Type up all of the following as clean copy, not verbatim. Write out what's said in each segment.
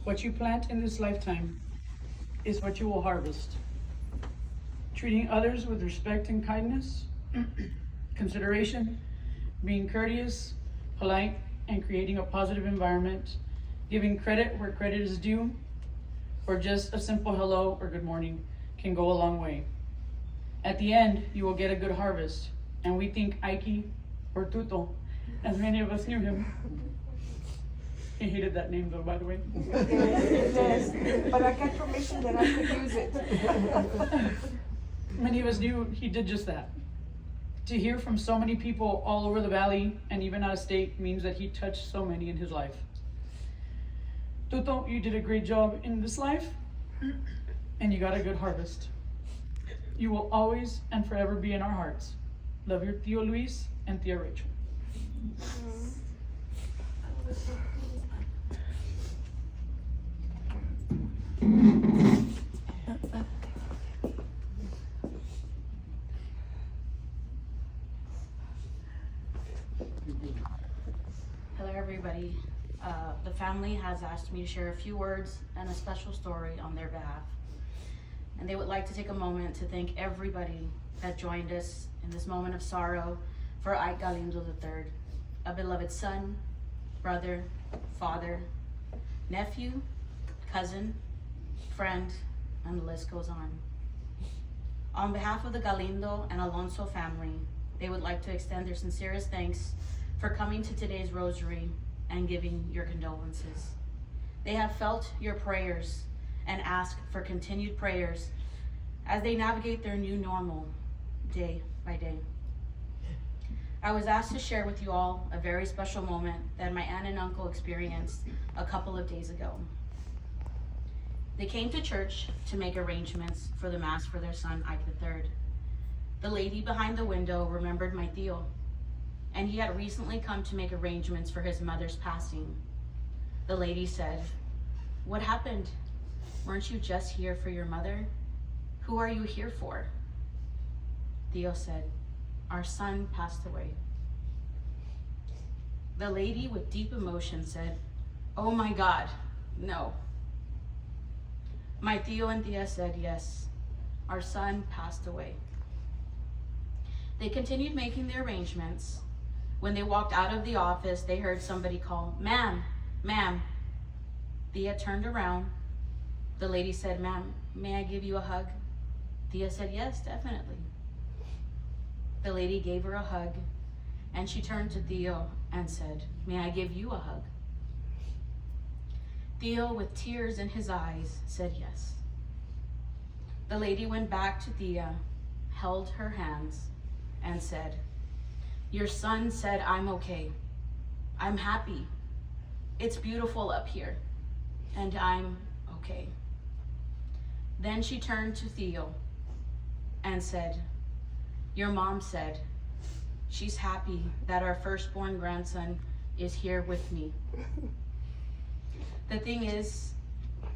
What you plant in this lifetime is what you will harvest. Treating others with respect and kindness, consideration, being courteous, polite, and creating a positive environment, giving credit where credit is due, or just a simple hello or good morning can go a long way. At the end, you will get a good harvest, and we think Ike, or Tuto, as many of us knew him. He hated that name though, by the way. Yes, but I got permission that I could use it. Many of us knew he did just that. To hear from so many people all over the valley and even out of state means that he touched so many in his life. Tuto, you did a great job in this life, and you got a good harvest. You will always and forever be in our hearts. Love your Tío Luis and Tia Rachel. Hello everybody. The family has asked me to share a few words and a special story on their behalf. And they would like to take a moment to thank everybody that joined us in this moment of sorrow for Ike Galindo III, a beloved son, brother, father, nephew, cousin, friend, and the list goes on. On behalf of the Galindo and Alonso family, they would like to extend their sincerest thanks for coming to today's rosary and giving your condolences. They have felt your prayers and ask for continued prayers as they navigate their new normal day by day. I was asked to share with you all a very special moment that my aunt and uncle experienced a couple of days ago. They came to church to make arrangements for the mass for their son, Ike III. The lady behind the window remembered my tío, and he had recently come to make arrangements for his mother's passing. The lady said, "What happened? Weren't you just here for your mother? Who are you here for?" Tío said, "Our son passed away." The lady with deep emotion said, "Oh my God, no." My tío and tía said, "Yes, our son passed away." They continued making the arrangements. When they walked out of the office, they heard somebody call, "Ma'am, ma'am." Tía turned around. The lady said, "Ma'am, may I give you a hug?" Tía said, "Yes, definitely." The lady gave her a hug, and she turned to Tío and said, "May I give you a hug?" Tío, with tears in his eyes, said yes. The lady went back to Tía, held her hands, and said, "Your son said I'm okay. I'm happy. It's beautiful up here, and I'm okay." Then she turned to Tío and said, "Your mom said she's happy that our firstborn grandson is here with me." The thing is,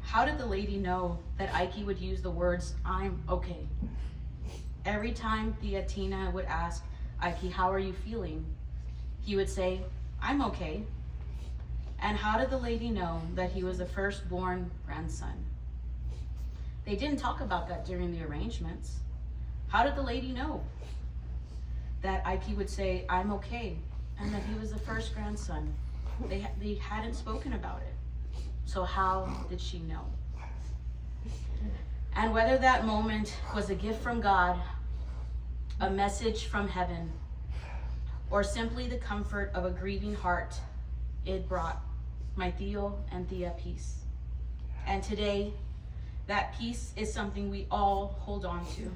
how did the lady know that Ike would use the words, "I'm okay"? Every time Tía Tina would ask Ike, "How are you feeling?" he would say, "I'm okay." And how did the lady know that he was the firstborn grandson? They didn't talk about that during the arrangements. How did the lady know that Ike would say, "I'm okay," and that he was the first grandson? They hadn't spoken about it. So how did she know? And whether that moment was a gift from God, a message from heaven, or simply the comfort of a grieving heart, it brought my tío and tía peace. And today, that peace is something we all hold on to,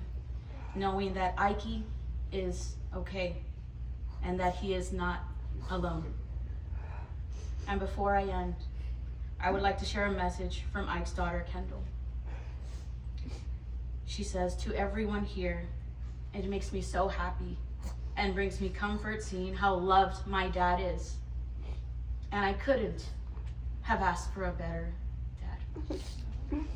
knowing that Ike is okay and that he is not alone. And before I end, I would like to share a message from Ike's daughter, Kendall. She says, "To everyone here, it makes me so happy and brings me comfort seeing how loved my dad is. And I couldn't have asked for a better dad."